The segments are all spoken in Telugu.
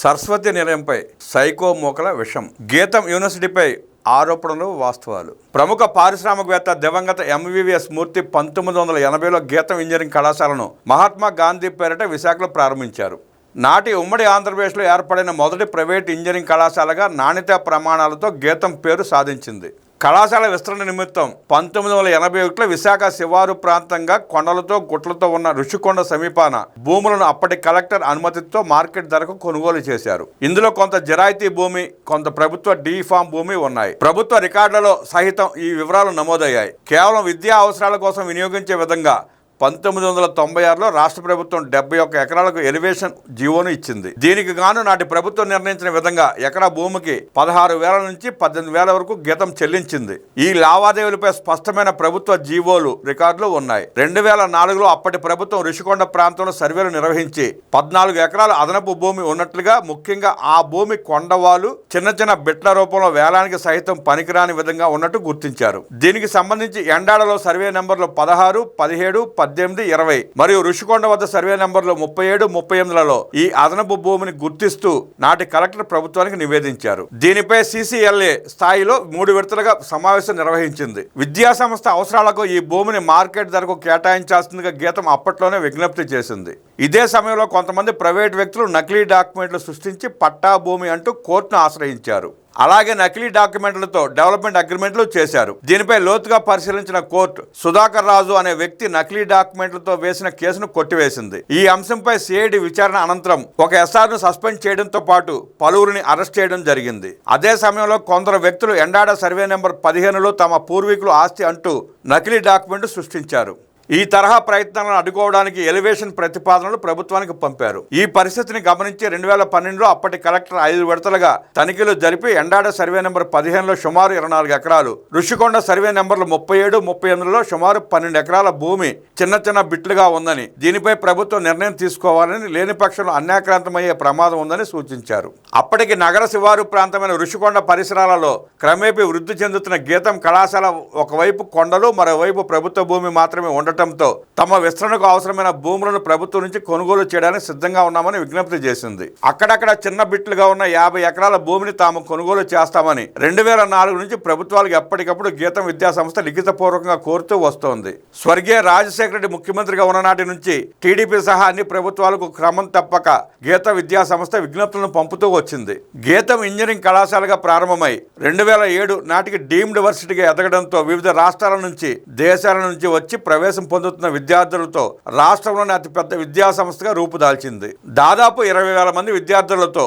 సరస్వతి నిలయంపై సైకో మూకల విషం. గీతం యూనివర్సిటీపై ఆరోపణలు వాస్తవాలు. ప్రముఖ పారిశ్రామికవేత్త దివంగత ఎంవీవీఎస్ మూర్తి 1980లో గీతం ఇంజనీరింగ్ కళాశాలను మహాత్మా గాంధీ పేరిట విశాఖలో ప్రారంభించారు. నాటి ఉమ్మడి ఆంధ్రప్రదేశ్లో ఏర్పడిన మొదటి ప్రైవేట్ ఇంజనీరింగ్ కళాశాలగా నాణ్యతా ప్రమాణాలతో గీతం పేరు సాధించింది. కళాశాల విస్తరణ నిమిత్తం 1981లో విశాఖ శివారు ప్రాంతంగా కొండలతో గుట్లతో ఉన్న ఋషికొండ సమీపాన భూములను అప్పటి కలెక్టర్ అనుమతితో మార్కెట్ ధరకు కొనుగోలు చేశారు. ఇందులో కొంత జిరాయితీ భూమి, కొంత ప్రభుత్వ డీఫామ్ భూమి ఉన్నాయి. ప్రభుత్వ రికార్డులలో సహితం ఈ వివరాలు నమోదయ్యాయి. కేవలం విద్యా అవసరాల కోసం వినియోగించే విధంగా 1996లో రాష్ట్ర ప్రభుత్వం 71 ఎకరాలకు ఎలివేషన్ జీవోను ఇచ్చింది. దీనికి గాను నాటి ప్రభుత్వం నిర్ణయించిన విధంగా ఎకరా భూమికి 16,000 నుంచి 18,000 వరకు గీతం చెల్లించింది. ఈ లావాదేవీలపై స్పష్టమైన ప్రభుత్వ జీవోలు రికార్డులు ఉన్నాయి. 2004లో అప్పటి ప్రభుత్వం ఋషికొండ ప్రాంతంలో సర్వేలు నిర్వహించి 14 ఎకరాల అదనపు భూమి ఉన్నట్లుగా, ముఖ్యంగా ఆ భూమి కొండవాలు చిన్న చిన్న బిట్ల రూపంలో వేలానికి సహితం పనికిరాని విధంగా ఉన్నట్టు గుర్తించారు. దీనికి సంబంధించి ఎండాడలో సర్వే నెంబర్లు 16, 17, 18, 20 మరియు ఋషికొండ వద్ద సర్వే నెంబర్లు 37, 38లలో ఈ అదనపు భూమిని గుర్తిస్తూ నాటి కలెక్టర్ ప్రభుత్వానికి నివేదించారు. దీనిపై CCLA స్థాయిలో 3 విడతలుగా సమావేశం నిర్వహించింది. విద్యా సంస్థ అవసరాలకు ఈ భూమిని మార్కెట్ ధరకు కేటాయించాల్సిందిగా గీతం అప్పట్లోనే విజ్ఞప్తి చేసింది. ఇదే సమయంలో కొంతమంది ప్రైవేట్ వ్యక్తులు నకిలీ డాక్యుమెంట్లు సృష్టించి పట్టా భూమి అంటూ కోర్టును ఆశ్రయించారు. అలాగే నకిలీ డాక్యుమెంట్లతో డెవలప్మెంట్ అగ్రిమెంట్లు చేశారు. దీనిపై లోతుగా పరిశీలించిన కోర్టు సుధాకర్ రాజు అనే వ్యక్తి నకిలీ డాక్యుమెంట్లతో వేసిన కేసును కొట్టివేసింది. ఈ అంశంపై CID విచారణ అనంతరం ఒక SRను సస్పెండ్ చేయడంతో పాటు పలువురిని అరెస్ట్ చేయడం జరిగింది. అదే సమయంలో కొందరు వ్యక్తులు ఎండాడ సర్వే నెంబర్ 15లో తమ పూర్వీకులు ఆస్తి అంటూ నకిలీ డాక్యుమెంట్ సృష్టించారు. ఈ తరహా ప్రయత్నాలను అడ్డుకోవడానికి ఎలివేషన్ ప్రతిపాదనలు ప్రభుత్వానికి పంపారు. ఈ పరిస్థితిని గమనించి 2012లో అప్పటి కలెక్టర్ 5 విడతలుగా తనిఖీలు జరిపి ఎండాడ సర్వే నెంబర్ 15లో సుమారు 24 ఎకరాలు, ఋషికొండ సర్వే నెంబర్లు 37, 38లలో సుమారు 12 ఎకరాల భూమి చిన్న చిన్న బిట్లుగా ఉందని, దీనిపై ప్రభుత్వం నిర్ణయం తీసుకోవాలని, లేని పక్షంలో అన్యాక్రాంతమయ్యే ప్రమాదం ఉందని సూచించారు. అప్పటికి నగర శివారు ప్రాంతమైన ఋషికొండ పరిసరాలలో క్రమేపీ వృద్ధి చెందుతున్న గీతం కళాశాల ఒకవైపు కొండలు, మరోవైపు ప్రభుత్వ భూమి మాత్రమే ఉండటంతో తమ విస్తరణకు అవసరమైన భూములను ప్రభుత్వం నుంచి కొనుగోలు చేయడానికి సిద్ధంగా ఉన్నామని విజ్ఞప్తి చేసింది. అక్కడక్కడ చిన్న బిట్లుగా ఉన్న 50 ఎకరాల భూమిని తాము కొనుగోలు చేస్తామని 2004 నుంచి ప్రభుత్వాలకు ఎప్పటికప్పుడు గీతం విద్యా సంస్థ లిఖితపూర్వకంగా కోరుతూ వస్తోంది. స్వర్గీయ రాజశేఖర రెడ్డి ముఖ్యమంత్రిగా ఉన్ననాటి నుంచి టీడీపీ సహా అన్ని ప్రభుత్వాలకు క్రమం తప్పక గీత విద్యా సంస్థ విజ్ఞప్తులను పంపుతూ వచ్చింది. గీతం ఇంజనీరింగ్ కళాశాలగా ప్రారంభమై 2007 నాటికి డీమ్డ్ యూనివర్సిటీగా ఎదగడంతో వివిధ రాష్ట్రాల నుంచి, దేశాల నుంచి వచ్చి ప్రవేశం పొందుతున్న విద్యార్థులతో రాష్ట్రంలోని అతిపెద్ద విద్యా సంస్థగా రూపుదాల్చింది. దాదాపు 20,000 మంది విద్యార్థులతో,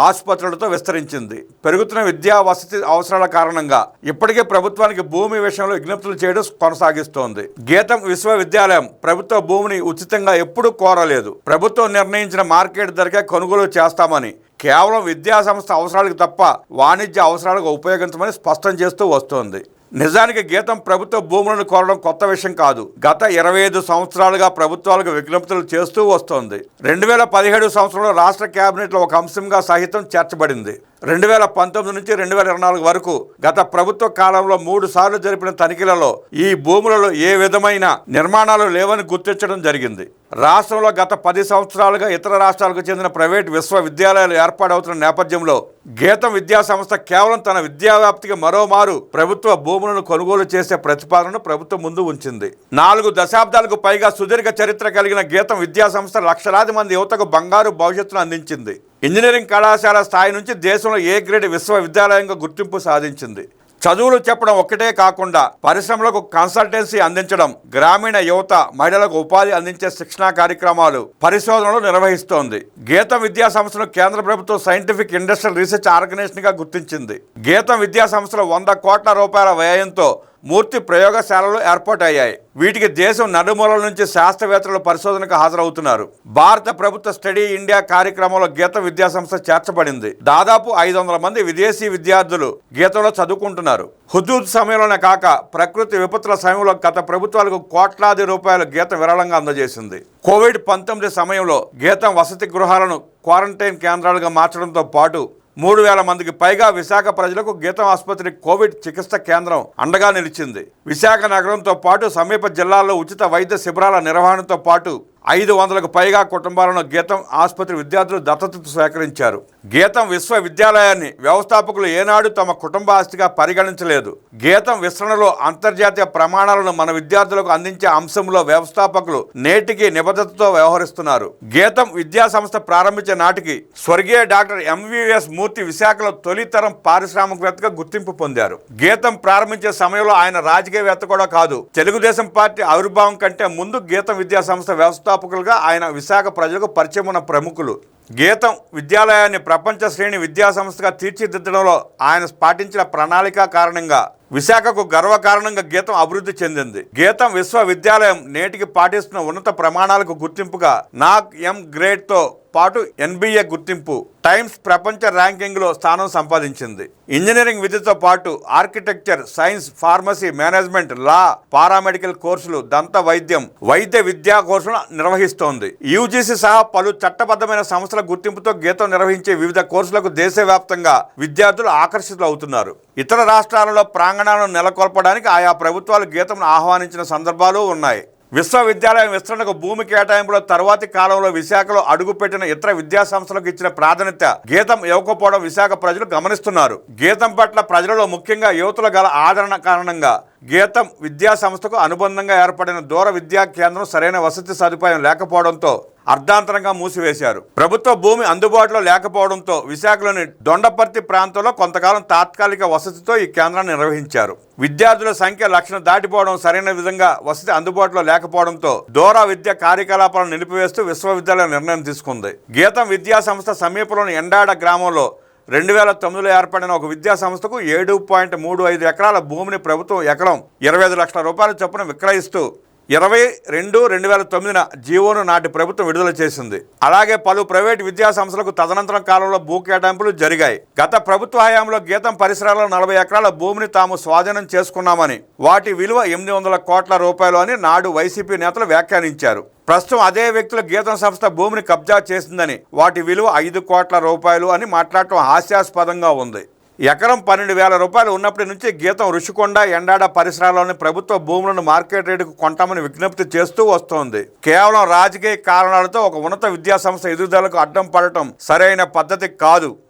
ఆసుపత్రులతో విస్తరించింది. పెరుగుతున్న విద్యా వసతి అవసరాల కారణంగా ఇప్పటికే ప్రభుత్వానికి భూమి విషయంలో విజ్ఞప్తులు చేయడం కొనసాగిస్తోంది. గీతం విశ్వవిద్యాలయం ప్రభుత్వ భూమిని ఉచితంగా ఎప్పుడూ కోరలేదు. ప్రభుత్వం నిర్ణయించిన మార్కెట్ ధరకే కొనుగోలు చేస్తామని, కేవలం విద్యా సంస్థ అవసరాలకు తప్ప వాణిజ్య అవసరాలకు ఉపయోగించమని స్పష్టం చేస్తూ వస్తోంది. నిజానికి గీతం ప్రభుత్వ భూములను కోరడం కొత్త విషయం కాదు. గత 25 సంవత్సరాలుగా ప్రభుత్వాలకు విజ్ఞప్తులు చేస్తూ వస్తోంది. 2017 సంవత్సరంలో రాష్ట్ర కేబినెట్లో ఒక అంశంగా సహితం చేర్చబడింది. 2019 నుంచి 2024 వరకు గత ప్రభుత్వ కాలంలో 3 సార్లు జరిపిన తనిఖీలలో ఈ భూములలో ఏ విధమైన నిర్మాణాలు లేవని గుర్తించడం జరిగింది. రాష్ట్రంలో గత 10 సంవత్సరాలుగా ఇతర రాష్ట్రాలకు చెందిన ప్రైవేట్ విశ్వవిద్యాలయాలు ఏర్పాటవుతున్న నేపథ్యంలో గీతం విద్యా సంస్థ కేవలం తన విద్యా వ్యాప్తికి మరోమారు ప్రభుత్వ భూములను కొనుగోలు చేసే ప్రతిపాదనను ప్రభుత్వం ముందు ఉంచింది. 4 దశాబ్దాలకు పైగా సుదీర్ఘ చరిత్ర కలిగిన గీతం విద్యా సంస్థ లక్షలాది మంది యువతకు బంగారు భవిష్యత్తును అందించింది. ఇంజనీరింగ్ కళాశాల స్థాయి నుంచి దేశంలో A గ్రేడ్ విశ్వవిద్యాలయంగా గుర్తింపు సాధించింది. చదువులు చెప్పడం ఒక్కటే కాకుండా పరిశ్రమలకు కన్సల్టెన్సీ అందించడం, గ్రామీణ యువత, మహిళలకు ఉపాధి అందించే శిక్షణా కార్యక్రమాలు, పరిశోధనలు నిర్వహిస్తోంది. గీతం విద్యా సంస్థను కేంద్ర ప్రభుత్వం సైంటిఫిక్ ఇండస్ట్రియల్ రీసెర్చ్ ఆర్గనైజేషన్గా గుర్తించింది. గీతం విద్యా సంస్థలో 100 కోట్ల రూపాయల వ్యయంతో మూర్తి ప్రయోగశాలలు ఏర్పాటయ్యాయి. వీటికి దేశం నలుమూలల నుంచి శాస్త్రవేత్తలు పరిశోధనకు హాజరవుతున్నారు. భారత ప్రభుత్వ స్టడీ ఇండియా కార్యక్రమంలో గీతం విద్యా సంస్థ చేర్చబడింది. దాదాపు 500 మంది విదేశీ విద్యార్థులు గీతంలో చదువుకుంటున్నారు. హుదూద్ సమయంలోనే కాక ప్రకృతి విపత్తుల సమయంలో గత ప్రభుత్వాలకు కోట్లాది రూపాయలు గీతం విరాళంగా అందజేసింది. COVID-19 సమయంలో గీతం వసతి గృహాలను క్వారంటైన్ కేంద్రాలుగా మార్చడంతో పాటు 3,000 మందికి పైగా విశాఖ ప్రజలకు గీతం ఆసుపత్రి కోవిడ్ చికిత్స కేంద్రం అండగా నిలిచింది. విశాఖ నగరంతో పాటు సమీప జిల్లాల్లో ఉచిత వైద్య శిబిరాల నిర్వహణతో పాటు 500కు పైగా కుటుంబాలను గీతం ఆసుపత్రి విద్యార్థులు దత్తత సేకరించారు. గీతం విశ్వవిద్యాలయాన్ని వ్యవస్థాపకులు ఏనాడు తమ కుటుంబ ఆస్తిగా పరిగణించలేదు. గీతం విస్తరణలో అంతర్జాతీయ ప్రమాణాలను మన విద్యార్థులకు అందించే అంశంలో వ్యవస్థాపకులు నేటికి నిబద్ధతతో వ్యవహరిస్తున్నారు. గీతం విద్యా సంస్థ ప్రారంభించే నాటికి స్వర్గీయ డాక్టర్ ఎంవీవీఎస్ మూర్తి విశాఖలో తొలితరం పారిశ్రామికవేత్తగా గుర్తింపు పొందారు. గీతం ప్రారంభించే సమయంలో ఆయన రాజకీయవేత్త కూడా కాదు. తెలుగుదేశం పార్టీ ఆవిర్భావం కంటే ముందు గీతం విద్యా సంస్థ వ్యవస్థాపకులుగా ఆయన విశాఖ ప్రజలకు పరిచయం ఉన్న ప్రముఖులు. గీతం విద్యాలయాన్ని ప్రపంచ శ్రేణి విద్యా సంస్థగా తీర్చిదిద్దడంలో ఆయన పాటించిన ప్రణాళిక కారణంగా విశాఖకు గర్వకారణంగా గీతం అభివృద్ధి చెందింది. గీతం విశ్వవిద్యాలయం నేటికి పాటిస్తున్న ఉన్నత ప్రమాణాలకు గుర్తింపుగా నాక్ ఎం గ్రేడ్తో పాటు ఎన్బిఏ గుర్తింపు, టైమ్స్ ప్రపంచ ర్యాంకింగ్లో స్థానం సంపాదించింది. ఇంజనీరింగ్ విద్యతో పాటు ఆర్కిటెక్చర్, సైన్స్, ఫార్మసీ, మేనేజ్మెంట్, లా, పారామెడికల్ కోర్సులు, దంత వైద్యం, వైద్య విద్యా కోర్సులను నిర్వహిస్తోంది. యూజీసీ సహా పలు చట్టబద్ధమైన సంస్థల గుర్తింపుతో గీతం నిర్వహించే వివిధ కోర్సులకు దేశవ్యాప్తంగా విద్యార్థులు ఆకర్షితులవుతున్నారు. ఇతర రాష్ట్రాలలో ప్రాంగణాలను నెలకొల్పడానికి ఆయా ప్రభుత్వాలు గీతంను ఆహ్వానించిన సందర్భాలు ఉన్నాయి. విశ్వవిద్యాలయం విస్తరణకు భూమి కేటాయింపులో తర్వాతి కాలంలో విశాఖలో అడుగుపెట్టిన ఇతర విద్యా సంస్థలకు ఇచ్చిన ప్రాధాన్యత గీతం ఇవ్వకపోవడం విశాఖ ప్రజలు గమనిస్తున్నారు. గీతం పట్ల ప్రజలలో ముఖ్యంగా యువతుల గల ఆదరణ కారణంగా గీతం విద్యా సంస్థకు అనుబంధంగా ఏర్పడిన దూర విద్యా కేంద్రం సరైన వసతి సదుపాయం లేకపోవడంతో అర్ధాంతరంగా మూసివేశారు. ప్రభుత్వ భూమి అందుబాటులో లేకపోవడంతో విశాఖలోని దొండపర్తి ప్రాంతంలో కొంతకాలం తాత్కాలిక వసతితో ఈ కేంద్రాన్ని నిర్వహించారు. విద్యార్థుల సంఖ్య 1,00,000 దాటిపోవడం, సరైన విధంగా వసతి అందుబాటులో లేకపోవడంతో దూర విద్య కార్యకలాపాలను నిలిపివేస్తూ విశ్వవిద్యాలయం నిర్ణయం తీసుకుంది. గీతం విద్యా సంస్థ సమీపంలోని ఎండాడ గ్రామంలో 2009లో ఏర్పడిన ఒక విద్యా సంస్థకు 7.35 ఎకరాల భూమిని ప్రభుత్వం ఎకరం 25 లక్షల రూపాయల చొప్పున విక్రయిస్తూ 22/2009 జీవోను నాటి ప్రభుత్వం విడుదల చేసింది. అలాగే పలు ప్రైవేటు విద్యా సంస్థలకు తదనంతరం కాలంలో భూ కేటాయింపులు జరిగాయి. గత ప్రభుత్వ హయాంలో గీతం పరిసరాల్లో 40 ఎకరాల భూమిని తాము స్వాధీనం చేసుకున్నామని, వాటి విలువ 800 కోట్ల రూపాయలు అని నాడు వైసీపీ నేతలు వ్యాఖ్యానించారు. ప్రస్తుతం అదే వ్యక్తుల గీతం సంస్థ భూమిని కబ్జా చేసిందని, వాటి విలువ 5 కోట్ల రూపాయలు అని మాట్లాడటం హాస్యాస్పదంగా ఉంది. ఎకరం 12,000 రూపాయలు ఉన్నప్పటి నుంచి గీతం రుషికొండ, ఎండాడ పరిసరాల్లోని ప్రభుత్వ భూములను మార్కెట్ రేటుకు కొంటామని విజ్ఞప్తి చేస్తూ వస్తోంది. కేవలం రాజకీయ కారణాలతో ఒక ఉన్నత విద్యా సంస్థ ఎదుగుదలకు అడ్డం పడటం సరైన పద్ధతి కాదు.